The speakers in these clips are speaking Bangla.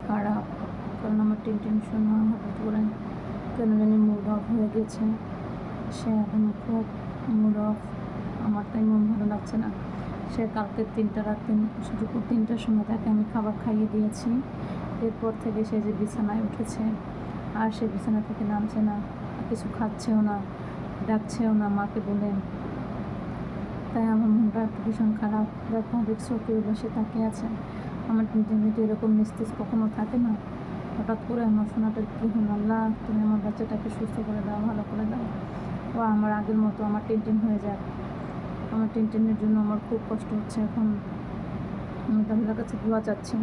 খারাপ, কারণ আমার টিনটিন শোনা হঠাৎ করে কেন জানি মুড অফ হয়ে গেছে। সে এখন খুব মুড অফ, আমার তাই মন ভালো লাগছে না। সে কালকে 3টা রাতে দুপুর 3টার সময় তাকে আমি খাবার খাইয়ে দিয়েছি। এরপর থেকে সে যে বিছানায় উঠেছে আর সে বিছানা থেকে নামছে না, কিছু খাচ্ছেও না, ডাকছেও না মাকে বলে। তাই আমার মনটা একটু ভীষণ খারাপ। দেখছো কেউ বসে তাকিয়ে আছে। আমার টিনটিনিতে এরকম নিস্তেজ কখনো থাকে না। হঠাৎ করে আমার সোনাটার কী হলো, আল্লাহ তুমি আমার বাচ্চাটাকে সুস্থ করে দাও, ভালো করে দাও, ও আমার আগের মতো আমার টিনটিন হয়ে যাক। আমার টিনটিনের জন্য আমার খুব কষ্ট হচ্ছে এখন। আমি তোমাদের কাছে দোয়া চাচ্ছি,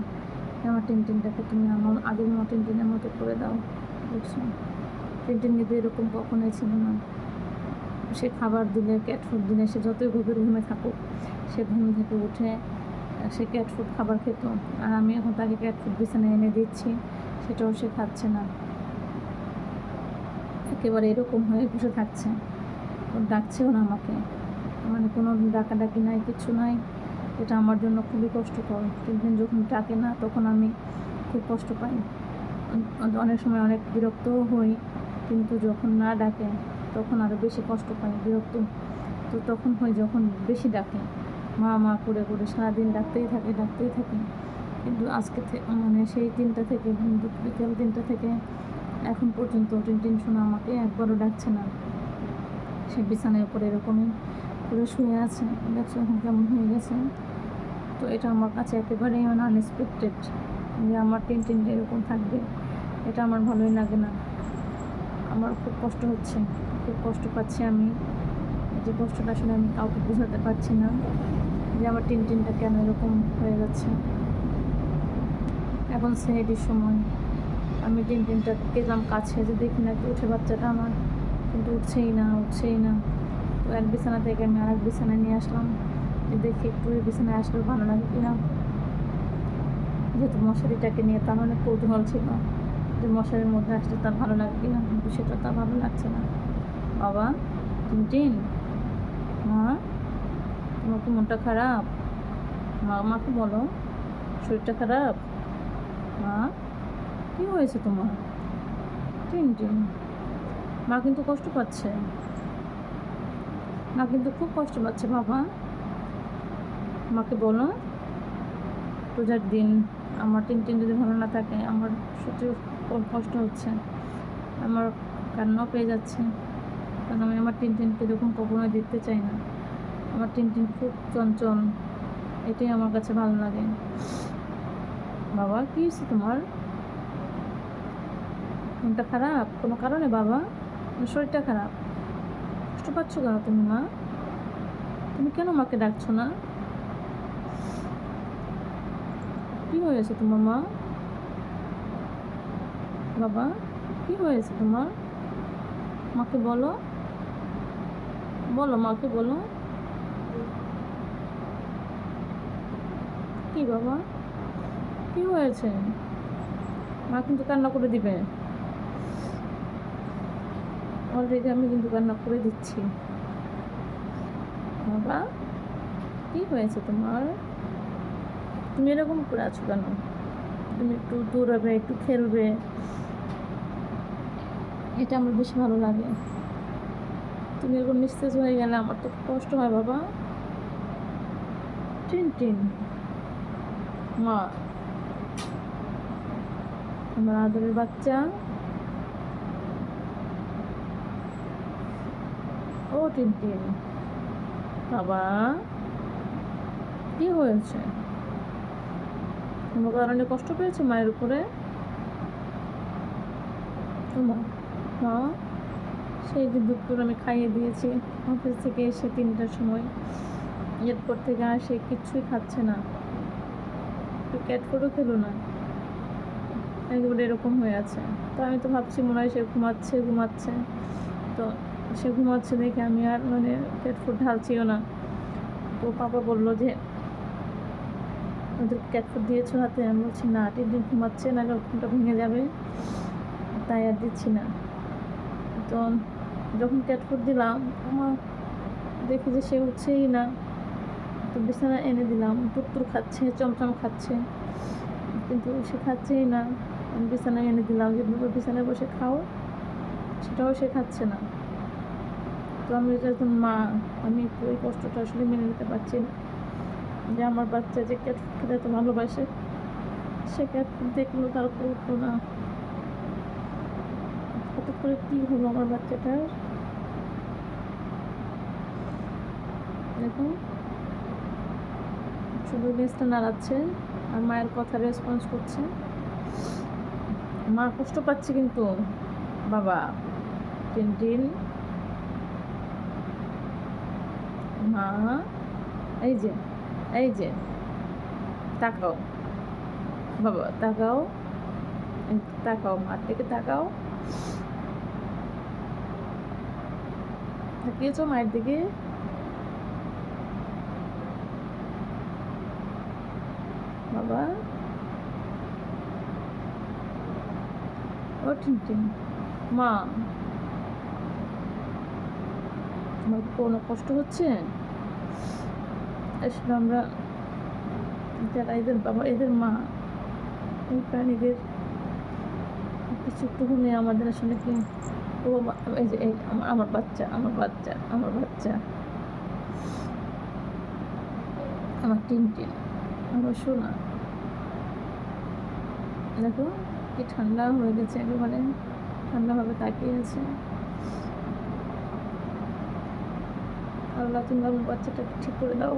আমার টিনটিনটাকে তুমি আমার আগের মতো টিনটিনের মতো করে দাও। বুঝছো, টিনটিন কিন্তু এরকম কখনোই ছিল না। সে খাবার দিলে, ক্যাট ফুড দিলে, সে যতই গভীর ঘুমে থাকুক, সে ঘুম থেকে উঠে সে ক্যাট ফুড খাবার খেত। আর আমি এখন তাকে ক্যাট ফুড বিছানায় এনে দিচ্ছি, সেটাও সে খাচ্ছে না, একেবারে এরকম হয়ে বসে থাকছে। ও ডাকছেও না আমাকে, মানে কোনো ডাকাডাকি নাই, কিছু নাই। এটা আমার জন্য খুবই কষ্টকর। টিনটিন যখন ডাকে না তখন আমি খুব কষ্ট পাই, অনেক সময় অনেক বিরক্তও হই, কিন্তু যখন না ডাকে তখন আরও বেশি কষ্ট পাই, বিরক্ত তো তখন হয় যখন বেশি ডাকে। মা মা করে করে সারাদিন ডাকতেই থাকে। কিন্তু আজকে মানে সেই দিনটা থেকে, বিকেল 3টা থেকে এখন পর্যন্ত টিনটিন শোনা আমাকে একবারও ডাকছে না। সে বিছানার উপরে এরকমই করে শুয়ে আছে। দেখছো এখন কেমন হয়ে গেছে। তো এটা আমার কাছে একেবারেই মানে আনএক্সপেক্টেড যে আমার টিনটিনটা এরকম থাকবে। এটা আমার ভালোই লাগে না, আমার খুব কষ্ট হচ্ছে, খুব কষ্ট পাচ্ছি আমি। যে কষ্টটা আসলে আমি কাউকে বোঝাতে পারছি না, যে আমার টিনটিনটা কেন এরকম হয়ে যাচ্ছে। এখন সেহেডির সময়, আমি টিনটিনটা গেলাম কাছে, যে দেখি না কি উঠে বাচ্চাটা আমার, কিন্তু উঠছেই না। তো এক বিছানা থেকে আমি আর এক বিছানায় নিয়ে আসলাম, যে দেখি একটু এই বিছানায় আসলেও ভালো লাগে কিনা। যেহেতু মশারিটাকে নিয়ে তার অনেক কৌতূহল ছিল যে মশারির মধ্যে আসলে তার ভালো লাগে কিনা, কিন্তু সেটা তার ভালো লাগছে না। বাবা টিনটিন, মা তোমার কি মনটা খারাপ? মাকে বলো, শরীরটা খারাপ। মা কী হয়েছে তোমার? টিনটিন, মা কিন্তু কষ্ট পাচ্ছে, মা কিন্তু খুব কষ্ট পাচ্ছে বাবা। মাকে বলো, পূজার দিন আমার টিনটিন যদি ভালো না থাকে, আমার সত্যি কষ্ট হচ্ছে, আমার কান্নাও পেয়ে যাচ্ছে, কারণ আমি আমার টিনটিনকে এরকম কখনোই দেখতে চাই না। আমার টিনটিন খুব চঞ্চল, এটাই আমার কাছে ভালো লাগে। বাবা কী হয়েছে তোমার? মনটা খারাপ কোনো কারণে বাবা? শরীরটা খারাপ, কষ্ট পাচ্ছ কেন তুমি মা? তুমি কেন মাকে ডাকছো না? কী হয়েছে তোমার মা? বাবা কী হয়েছে তোমার? মাকে বলো, মাকে বলো। কি বাবা কি হয়েছে? মা কিন্তু কান্না করে দিবে, অলরেডি আমি কিন্তু কান্না করে দিচ্ছি। বাবা কি হয়েছে তোমার? তুমি এরকম করে আছো কেন? তুমি একটু দৌড়াবে, একটু খেলবে, এটা আমার বেশি ভালো লাগে। তুমি এরকম নিস্তেজ হয়ে গেলে আমার তো কষ্ট হয় বাবা। টিনটিন, মা আমার আদরের বাচ্চা, ও টিনটিন বাবা কি হয়েছে? তোমার কারণে কষ্ট পেয়েছে মায়ের উপরে? তোমার মা সেই যে দুপুর আমি খাইয়ে দিয়েছি অফিস থেকে এসে 3টার সময়, এরপর থেকে আর সে কিচ্ছুই খাচ্ছে না, একটু ক্যাট ফুডও খেলো না, একেবারে এরকম হয়ে আছে। তো আমি তো ভাবছি মনে হয় সে ঘুমাচ্ছে। তো সে ঘুমাচ্ছে দেখে আমি আর মানে ক্যাট ফুড ঢালছিও না। তো পাপা বললো যে ওদের ক্যাট ফুড দিয়েছো হাতে? আমি বলছি না, টিনটিন ঘুমাচ্ছে, না ঘুমটা ভেঙে যাবে, তাই আর দিচ্ছি না। তো যখন ক্যাট ফুড দিলাম আমার দেখি যে সে উঠছেই না, তো বিছানা এনে দিলাম, টুকটুর খাচ্ছে, চমচম খাচ্ছে। কিন্তু সে খাচ্ছেই না। আমি বিছানায় এনে দিলাম যে বাবা বিছানায় বসে খাও, সেটাও সে খাচ্ছে না। তো আমি যে একজন মা, আমি একটু এই কষ্টটা আসলে মেনে নিতে পারছি না যে আমার বাচ্চা যে ক্যাট ফুড খেতে এত ভালোবাসে, সে ক্যাট ফুড দেখলেও তার উপর উঠলো না। হঠাৎ করে কী হলো আমার বাচ্চাটার, দেখুন শুধু লেজটা নাড়াচ্ছে আর মায়ের কথা রেসপন্স করছে। মা কষ্ট পাচ্ছে কিন্তু বাবা। টিনটিন, মা, এই যে এই যে তাকাও বাবা, তাকাও, তাকাও মার দিকে, তাকাও, তাকিয়েছো মায়ের দিকে। বাবা, ও টিনটিন, মা, তোমার কোনো কষ্ট হচ্ছে? আসলে আমরা যারা এদের বাবা, এদের মা, এই প্রাণীদের কিছু একটু হলে আমাদের আসলে কি, ও এই যে এই আমার বাচ্চা, আমার বাচ্চা, আমার বাচ্চা, আমার টিনটিন, আমার সোনা, দেখো কি ঠান্ডা হয়ে গেছে, একেবারে ঠান্ডাভাবে তাকিয়ে আছে। আল্লাহ, তুমি আমার বাচ্চাটাকে ঠিক করে দাও,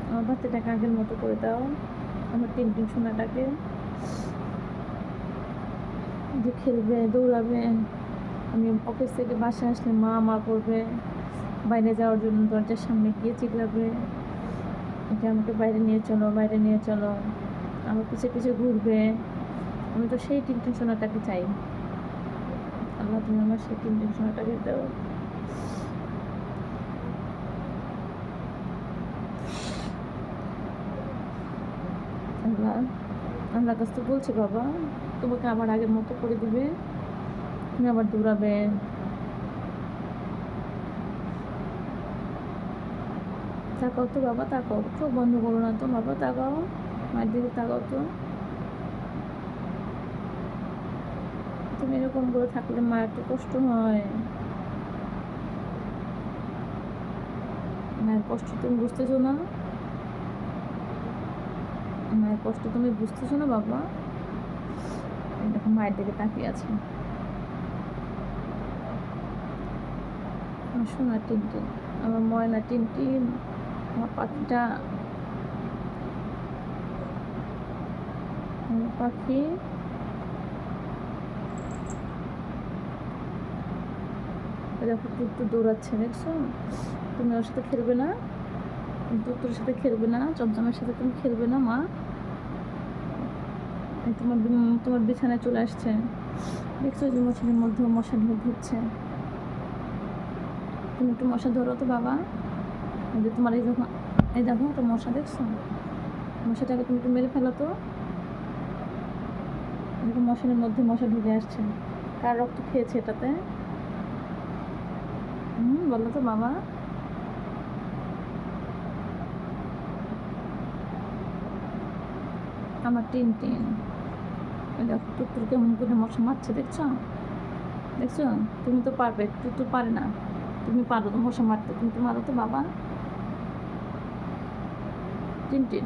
আমার বাচ্চাটাকে আগের মতো করে দাও, আমার টিনটিন সোনাটাকে যে খেলবে, দৌড়াবে। আমি অফিস থেকে বাসায় আসলে মা মা করবে, বাইরে যাওয়ার জন্য দরজার সামনে গিয়ে চিল্লাবে যে আমাকে বাইরে নিয়ে চলো, বাইরে নিয়ে চলো, আমার পিছিয়ে পিছিয়ে ঘুরবে। আমি তো সেই টিনটিন সোনাটাকে চাই। আল্লাহ, তুমি আমার সেই টিনটিন সোনাটাকে দাও। আল্লাহ, আল্লাহ কাছ তো বলছি বাবা, তোমাকে আবার আগের মতো করে দিবে, তুমি আবার দৌড়াবে। তাকাও তো বাবা, তাকাও, চোখ বন্ধ করো না তো বাবা, তাকাও মায়ের দিকে, তাকাও তো। তুমি এরকম করে থাকলে মায়ের একটু কষ্ট হয়। মায়ের কষ্ট তুমি বুঝতেছো না? মায়ের কষ্ট তুমি বুঝতেছো না বাবা? দেখো মায়ের দিকে তাকিয়ে আছে আমার সোনা টিনটিন, আমার ময়না টিনটিন, আমার পাখিটা, আমার পাখি। দেখো টুকটু দৌড়াচ্ছে, দেখছো? তুমি ওর সাথে খেলবে না, টুকটুর সাথে খেলবে না, চমচমের সাথে তুমি খেলবে না মা? তোমার তোমার বিছানায় চলে আসছে, দেখছো যে মশারির মধ্যে মশা ঢুকছে। তুমি একটু মশা ধরো তো বাবা। এই যে তোমার এই যখন, এই দেখো একটা মশা, দেখছো? মশাটাকে তুমি একটু মেরে ফেলো তো। দেখো মশারির মধ্যে মশা ঢুকে আসছে, কার রক্ত খেয়েছে এটাতে? বলো তো বাবা। আমার টিনটিন, দেখো টুকটুর কেমন করে মশা মারছে, দেখছো? দেখছো? তুমি তো পারবে, টুকটুর পারে না, তুমি পারো তো মশা মারতে, তুমি তো মারো তো বাবা। টিনটিন,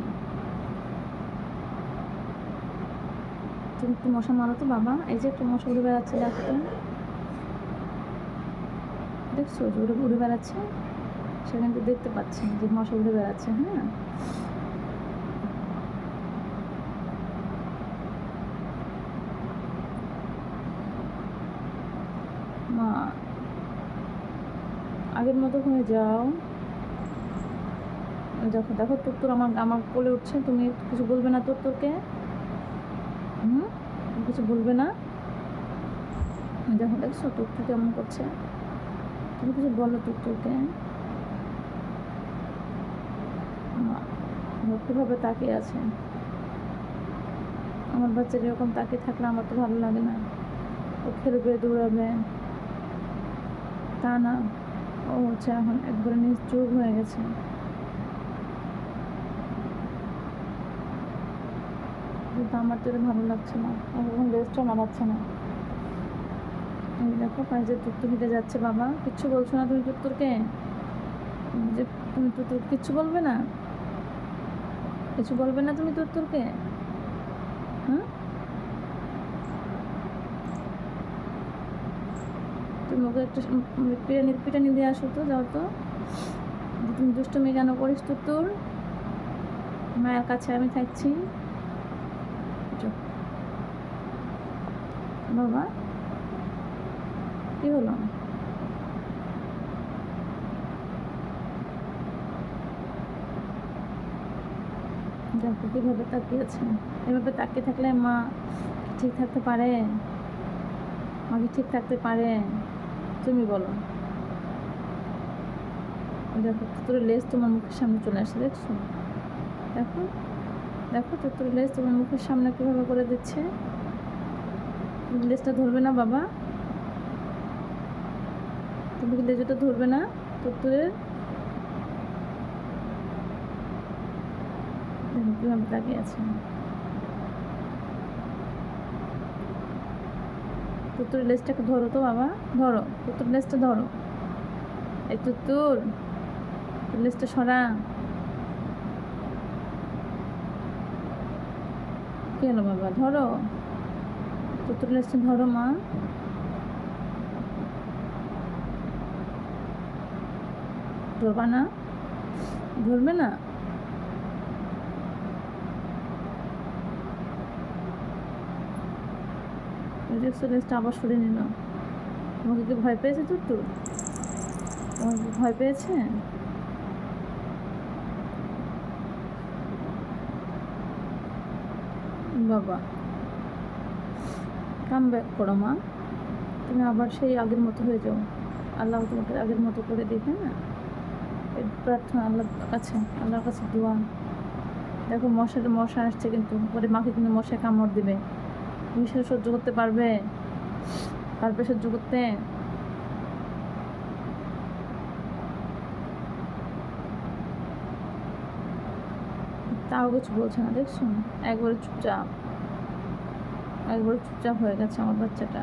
তুমি একটু মশা মারো তো বাবা। এই যে একটু মশা উড়ে বেড়াচ্ছে, দেখো তো, দেখছো যে উড়ে উড়ে বেড়াচ্ছে, সেখান থেকে দেখতে পাচ্ছি যে মশা উড়ে বেড়াচ্ছে। হ্যাঁ, মা আগের মতো হয়ে যাও। দেখো দেখো টুকটুর আমার আমার কোলে উঠছে, তুমি কিছু বলবে না তোরকে? তুমি কিছু বলবে না? দেখো দেখছো টুকটুর কেমন করছে, তুমি কিছু বলো টুকটুরকে। কীভাবে তাকিয়ে আছে আমার বাচ্চা, এরকম তাকিয়ে থাকলে আমার তো ভালো লাগে না। ও খেলবে, দৌড়াবে, তা না, ও হচ্ছে এখন একবারে নিশ্চুপ হয়ে গেছে। কিন্তু আমার তো এটা ভালো লাগছে না, এখন রেস্টও নাড়াচ্ছে না। এই দেখো পায়ে যে তুত্তুর হেঁটে যাচ্ছে। বাবা কিচ্ছু বলছো না তুমি তুত্তুরকে? যে তুমি তুত্তুর কিচ্ছু বলবে না? কিছু বলবে না তুমি তুত্তুরকে? হুম, তুমি ওকে একটু পিটানি দিয়ে আসো তো, যাও তো। তুমি দুষ্টুমি কেন করিস তুত্তুর? মায়ের কাছে আমি থাকছি। যাও। বাবা কি হলো? দেখো কিভাবে তাকিয়েছে। এভাবে তাকিয়ে থাকলে মা ঠিক থাকতে পারে? মা কি ঠিক থাকতে পারে? তুমি বলো। দেখো তুতুরের লেজ তোমার মুখের সামনে চলে আসছে, দেখছো? দেখো, দেখো তুতুরের লেজ তোমার মুখের সামনে কিভাবে করে দিচ্ছে। তুমি লেজটা ধরবে না বাবা? তুমি কি লেজটা ধরবে না তুতুরের? দেখো কিভাবে তাকিয়ে আছে। তুতুরের লেজটাকে ধরো তো বাবা, ধরো তুতুর লেজটা ধরো। এই তুতুর, তোর লেজটা সরা। কি হলো বাবা? ধরো তুতুর লেজটা ধরো মা। ধরবা না? ধরবে না? দেখছো লেজটা আবার সরে নিল। তোমাকে কি ভয় পেয়েছে তুতুর? তোমাকে কি ভয় পেয়েছে? বাবা কাম ব্যাক করো মা, তুমি আবার সেই আগের মতো হয়ে যাও। আল্লাহ তোমাকে আগের মতো করে দিবে না? এই প্রার্থনা আল্লাহর কাছে দোয়া। দেখো মশা আসছে, কিন্তু পরে মাকে কিন্তু মশায় কামড় দিবে। তুমি সেটা সহ্য করতে পারবে? পারবে সহ্য করতে? তাও কিছু বলছে না, দেখছো? একবারে চুপচাপ হয়ে গেছে আমার বাচ্চাটা।